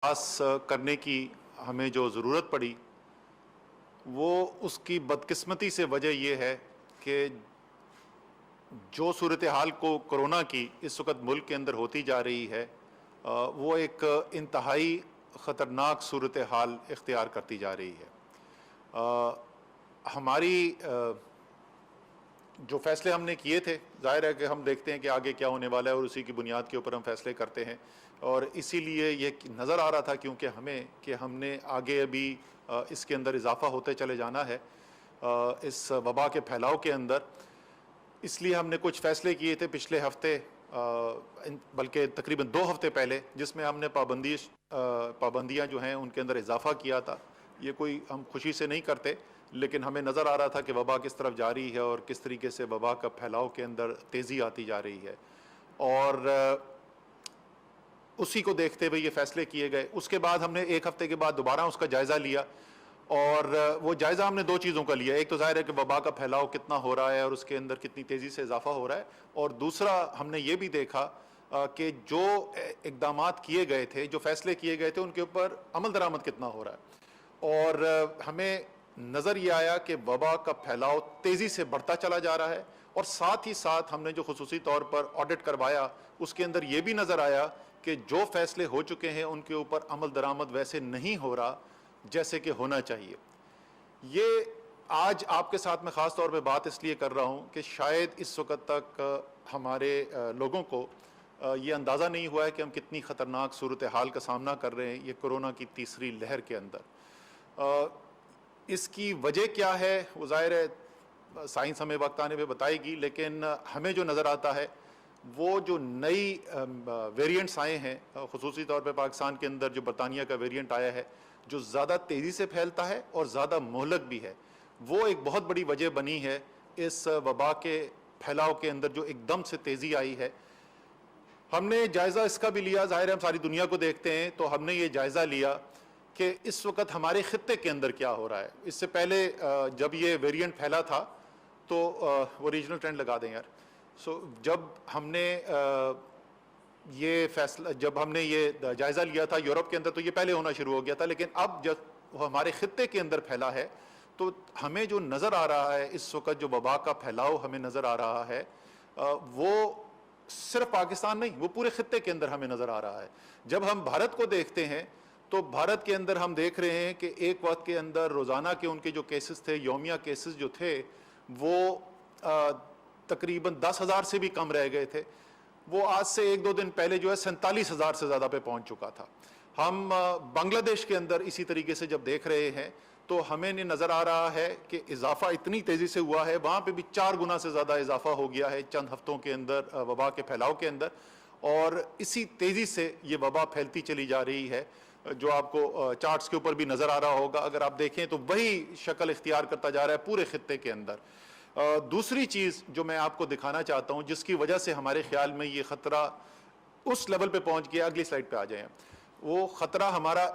पास करने की हमें जो ज़रूरत पड़ी वो उसकी बदकिस्मती से वजह ये है कि जो सूरत हाल को कोरोना की इस वक्त मुल्क के अंदर होती जा रही है वो एक इंतहाई ख़तरनाक सूरत हाल इख्तियार करती जा रही है। हमारी जो फ़ैसले हमने किए थे, ज़ाहिर है कि हम देखते हैं कि आगे क्या होने वाला है और उसी की बुनियाद के ऊपर हम फ़ैसले करते हैं, और इसीलिए ये नज़र आ रहा था क्योंकि हमने आगे अभी इसके अंदर इजाफ़ा होते चले जाना है इस वबा के फैलाव के अंदर। इसलिए हमने कुछ फ़ैसले किए थे पिछले हफ़्ते, बल्कि तकरीबन 2 हफ़्ते पहले, जिसमें हमने पाबंदियाँ जो हैं उनके अंदर इजाफ़ा किया था। ये कोई हम खुशी से नहीं करते, लेकिन हमें नज़र आ रहा था कि वबा किस तरफ जा रही है और किस तरीके से वबा का फैलाव के अंदर तेज़ी आती जा रही है, और उसी को देखते हुए ये फ़ैसले किए गए। उसके बाद हमने 1 हफ़्ते के बाद दोबारा उसका जायज़ा लिया, और वो जायज़ा हमने 2 चीज़ों का लिया। एक तो ज़ाहिर है कि वबा का फैलाव कितना हो रहा है और उसके अंदर कितनी तेज़ी से इजाफ़ा हो रहा है, और दूसरा हमने ये भी देखा कि जो इक़दामात किए गए थे, जो फ़ैसले किए गए थे, उनके ऊपर अमल दरामद कितना हो रहा है। और हमें नज़र ये आया कि वबा का फैलाव तेज़ी से बढ़ता चला जा रहा है, और साथ ही साथ हमने जो खुसूसी तौर पर ऑडिट करवाया उसके अंदर ये भी नज़र आया कि जो फ़ैसले हो चुके हैं उनके ऊपर अमल दरामद वैसे नहीं हो रहा जैसे कि होना चाहिए। ये आज आपके साथ में ख़ास तौर पे बात इसलिए कर रहा हूँ कि शायद इस वक्त तक हमारे लोगों को ये अंदाज़ा नहीं हुआ है कि हम कितनी ख़तरनाक सूरत हाल का सामना कर रहे हैं ये कोरोना की तीसरी लहर के अंदर। इसकी वजह क्या है वो ज़ाहिर है साइंस हमें वक्त आने पे बताएगी, लेकिन हमें जो नज़र आता है वो जो नई वेरिएंट्स आए हैं, खुसूसी तौर पे पाकिस्तान के अंदर जो बरतानिया का वेरिएंट आया है, जो ज़्यादा तेज़ी से फैलता है और ज़्यादा मोहलक भी है, वो एक बहुत बड़ी वजह बनी है इस वबा के फैलाव के अंदर जो एकदम से तेज़ी आई है। हमने जायज़ा इसका भी लिया, ज़ाहिर है हम सारी दुनिया को देखते हैं, तो हमने ये जायज़ा लिया कि इस वक्त हमारे ख़ित्ते के अंदर क्या हो रहा है। इससे पहले जब ये वेरिएंट फैला था तो वो रीजनल ट्रेंड लगा दें यार। जब हमने ये जायज़ा लिया था यूरोप के अंदर, तो ये पहले होना शुरू हो गया था, लेकिन अब जब वो हमारे ख़ित्ते के अंदर फैला है तो हमें जो नज़र आ रहा है इस वक्त, जो वबा का फैलाव हमें नज़र आ रहा है, वो सिर्फ पाकिस्तान नहीं, वो पूरे ख़ित्ते के अंदर हमें नज़र आ रहा है। जब हम भारत को देखते हैं तो भारत के अंदर हम देख रहे हैं कि एक वक्त के अंदर रोज़ाना के उनके जो केसेस थे, यौमिया केसेस जो थे, वो तकरीबन 10,000 से भी कम रह गए थे। वो आज से 1-2 दिन पहले जो है 47,000 से ज़्यादा पे पहुंच चुका था। हम बांग्लादेश के अंदर इसी तरीके से जब देख रहे हैं तो हमें नज़र आ रहा है कि इजाफा इतनी तेज़ी से हुआ है, वहाँ पे भी 4 गुना से ज़्यादा इजाफा हो गया है चंद हफ्तों के अंदर वबा के फैलाव के अंदर, और इसी तेज़ी से ये वबा फैलती चली जा रही है, जो आपको चार्ट्स के ऊपर भी नज़र आ रहा होगा। अगर आप देखें तो वही शक्ल इख्तियार करता जा रहा है पूरे खित्ते के अंदर। दूसरी चीज़ जो मैं आपको दिखाना चाहता हूँ जिसकी वजह से हमारे ख्याल में ये ख़तरा उस लेवल पे पहुँच गया, अगली स्लाइड पे आ जाएं। वो ख़तरा हमारा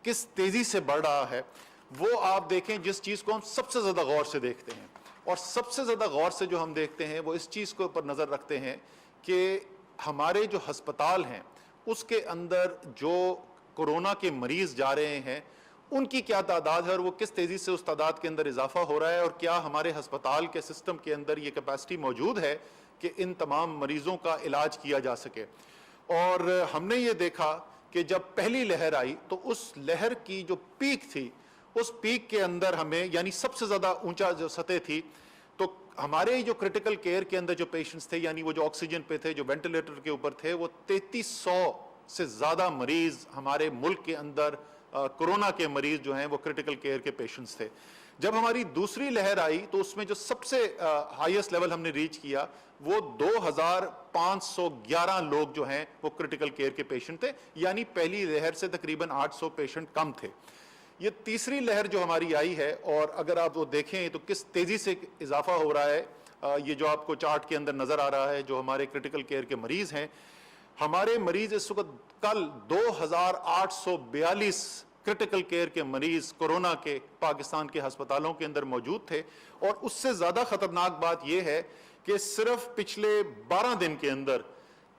किस तेज़ी से बढ़ रहा है वो आप देखें, जिस चीज़ को हम सबसे ज़्यादा गौर से देखते हैं, और सबसे ज़्यादा गौर से जो हम देखते हैं वो इस चीज़ के ऊपर नज़र रखते हैं कि हमारे जो हस्पताल हैं उसके अंदर जो कोरोना के मरीज़ जा रहे हैं उनकी क्या तादाद है, और वो किस तेज़ी से उस तादाद के अंदर इजाफा हो रहा है, और क्या हमारे हस्पताल के सिस्टम के अंदर ये कैपेसिटी मौजूद है कि इन तमाम मरीज़ों का इलाज किया जा सके। और हमने ये देखा कि जब पहली लहर आई तो उस लहर की जो पीक थी, उस पीक के अंदर हमें, यानी सबसे ज़्यादा ऊंचा जो सतह थी, तो हमारे जो क्रिटिकल केयर के अंदर जो पेशेंट्स थे, यानी वो जो ऑक्सीजन पे थे, जो वेंटिलेटर के ऊपर थे, वो 3300 से ज़्यादा मरीज़ हमारे मुल्क के अंदर कोरोना के मरीज़ जो हैं वो क्रिटिकल केयर के पेशेंट्स थे। जब हमारी दूसरी लहर आई तो उसमें जो सबसे हाईएस्ट लेवल हमने रीच किया वो 2511 लोग जो हैं वो क्रिटिकल केयर के पेशेंट थे, यानी पहली लहर से तकरीबन 800 पेशेंट कम थे। ये तीसरी लहर जो हमारी आई है, और अगर आप वो देखें तो किस तेज़ी से इजाफा हो रहा है, ये जो आपको चार्ट के अंदर नज़र आ रहा है, जो हमारे क्रिटिकल केयर के मरीज़ हैं, हमारे मरीज़ इस वक्त कल 2842 क्रिटिकल केयर के मरीज़ कोरोना के पाकिस्तान के हस्पतालों के अंदर मौजूद थे। और उससे ज़्यादा ख़तरनाक बात यह है कि सिर्फ पिछले 12 दिन के अंदर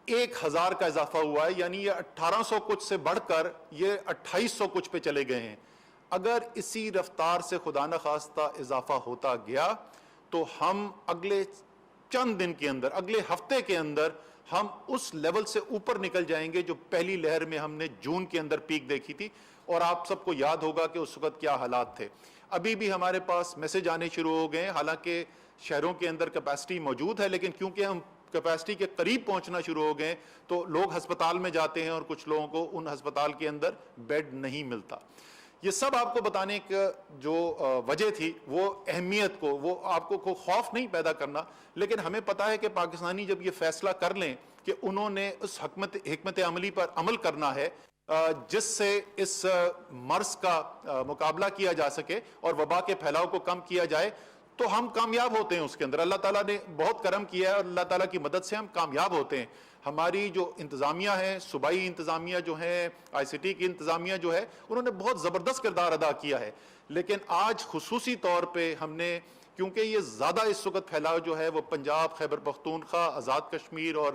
1000 کا اضافہ ہوا ہے، یعنی یہ 1800 کچھ سے بڑھ کر یہ 2800 کچھ پہ چلے گئے ہیں۔ اگر اسی رفتار سے خدا نخواستہ اضافہ ہوتا گیا تو ہم اگلے چند دن کے اندر، اگلے ہفتے کے اندر ہم اس لیول سے اوپر نکل جائیں گے جو پہلی لہر میں ہم نے جون کے اندر پیک دیکھی تھی، اور آپ سب کو یاد ہوگا کہ اس وقت کیا حالات تھے۔ ابھی بھی ہمارے پاس میسج آنے شروع ہو گئے ہیں، حالانکہ شہروں کے اندر کیپیسٹی موجود ہے، لیکن کیونکہ ہم کیپیسٹی کے قریب پہنچنا شروع ہو گئے تو لوگ ہسپتال میں جاتے ہیں اور کچھ لوگوں کو ان ہسپتال کے اندر بیڈ نہیں ملتا۔ یہ سب آپ کو بتانے کا جو وجہ تھی وہ اہمیت کو، وہ آپ کو خوف نہیں پیدا کرنا، لیکن ہمیں پتا ہے کہ پاکستانی جب یہ فیصلہ کر لیں کہ انہوں نے اس حکمت عملی پر عمل کرنا ہے جس سے اس مرض کا مقابلہ کیا جا سکے اور وبا کے پھیلاؤ کو کم کیا جائے، تو ہم کامیاب ہوتے ہیں اس کے اندر۔ اللہ تعالیٰ نے بہت کرم کیا ہے اور اللہ تعالیٰ کی مدد سے ہم کامیاب ہوتے ہیں۔ ہماری جو انتظامیہ ہے، صوبائی انتظامیہ جو ہے، آئی سی ٹی کی انتظامیہ جو ہے، انہوں نے بہت زبردست کردار ادا کیا ہے، لیکن آج خصوصی طور پہ ہم نے، کیونکہ یہ زیادہ اس وقت پھیلاؤ جو ہے وہ پنجاب، خیبر پختونخوا، آزاد کشمیر اور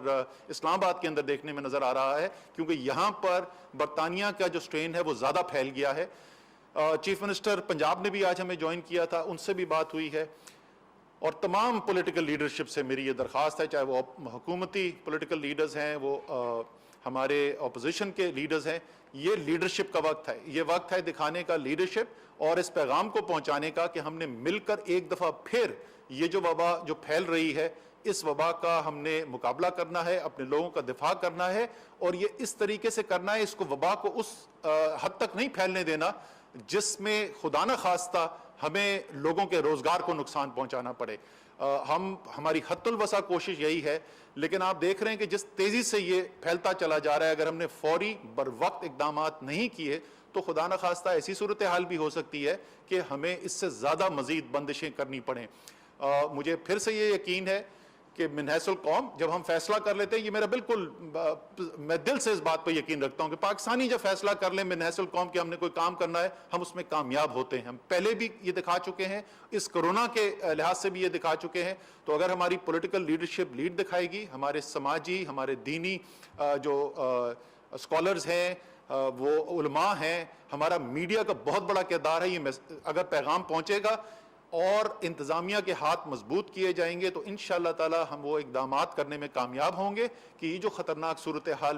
اسلام آباد کے اندر دیکھنے میں نظر آ رہا ہے، کیونکہ یہاں پر برطانیہ کا جو سٹرین ہے وہ زیادہ پھیل گیا ہے۔ چیف منسٹر پنجاب نے بھی آج ہمیں جوائن کیا تھا، ان سے بھی بات ہوئی ہے، اور تمام پولیٹیکل لیڈرشپ سے میری یہ درخواست ہے، چاہے وہ حکومتی پولیٹیکل لیڈرز ہیں، وہ ہمارے اپوزیشن کے لیڈرز ہیں، یہ لیڈرشپ کا وقت ہے، یہ وقت ہے دکھانے کا لیڈرشپ اور اس پیغام کو پہنچانے کا کہ ہم نے مل کر ایک دفعہ پھر یہ جو وبا جو پھیل رہی ہے، اس وبا کا ہم نے مقابلہ کرنا ہے، اپنے لوگوں کا دفاع کرنا ہے، اور یہ اس طریقے سے کرنا ہے، اس کو وبا کو اس حد تک نہیں پھیلنے دینا جس میں خدا نہ خواستہ ہمیں لوگوں کے روزگار کو نقصان پہنچانا پڑے۔ ہماری حد الوسع کوشش یہی ہے، لیکن آپ دیکھ رہے ہیں کہ جس تیزی سے یہ پھیلتا چلا جا رہا ہے، اگر ہم نے فوری بروقت اقدامات نہیں کیے تو خدا نہ خواستہ ایسی صورتحال بھی ہو سکتی ہے کہ ہمیں اس سے زیادہ مزید بندشیں کرنی پڑیں۔ مجھے پھر سے یہ یقین ہے کہ من حیث القوم جب ہم فیصلہ کر لیتے ہیں، یہ میرا بالکل، میں دل سے اس بات پہ یقین رکھتا ہوں کہ پاکستانی جب فیصلہ کر لیں من حیث القوم کہ ہم نے کوئی کام کرنا ہے، ہم اس میں کامیاب ہوتے ہیں۔ ہم پہلے بھی یہ دکھا چکے ہیں، اس کرونا کے لحاظ سے بھی یہ دکھا چکے ہیں، تو اگر ہماری پولیٹیکل لیڈرشپ لیڈ دکھائے گی، ہمارے سماجی، ہمارے دینی جو اسکالرز ہیں، وہ علماء ہیں، ہمارا میڈیا کا بہت بڑا کردار ہے، یہ اگر پیغام پہنچے گا اور انتظامیہ کے ہاتھ مضبوط کیے جائیں گے تو انشاءاللہ تعالی ہم وہ اقدامات کرنے میں کامیاب ہوں گے کہ یہ جو خطرناک صورتحال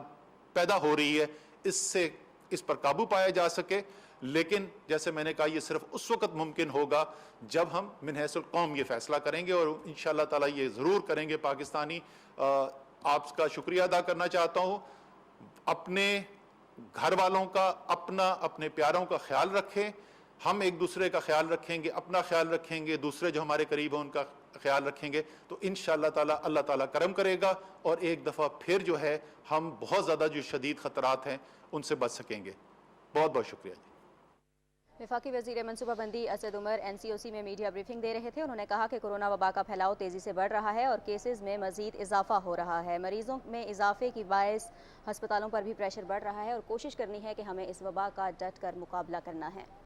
پیدا ہو رہی ہے اس پر قابو پایا جا سکے۔ لیکن جیسے میں نے کہا، یہ صرف اس وقت ممکن ہوگا جب ہم من حیث القوم یہ فیصلہ کریں گے، اور انشاءاللہ تعالی یہ ضرور کریں گے پاکستانی۔ آپ کا شکریہ ادا کرنا چاہتا ہوں، اپنے گھر والوں کا، اپنے پیاروں کا خیال رکھیں، ہم ایک دوسرے کا خیال رکھیں گے، اپنا خیال رکھیں گے، دوسرے جو ہمارے قریب ہیں ان کا خیال رکھیں گے تو انشاءاللہ تعالی اللہ تعالیٰ کرم کرے گا، اور ایک دفعہ پھر جو ہے ہم بہت زیادہ جو شدید خطرات ہیں ان سے بچ سکیں گے۔ بہت بہت شکریہ جی۔ وفاقی وزیر منصوبہ بندی اسد عمر NCOC میں میڈیا بریفنگ دے رہے تھے۔ انہوں نے کہا کہ کورونا وبا کا پھیلاؤ تیزی سے بڑھ رہا ہے اور کیسز میں مزید اضافہ ہو رہا ہے۔ مریضوں میں اضافے کی باعث ہسپتالوں پر بھی پریشر بڑھ رہا ہے اور کوشش کرنی ہے کہ ہمیں اس وبا کا ڈٹ کر مقابلہ کرنا ہے۔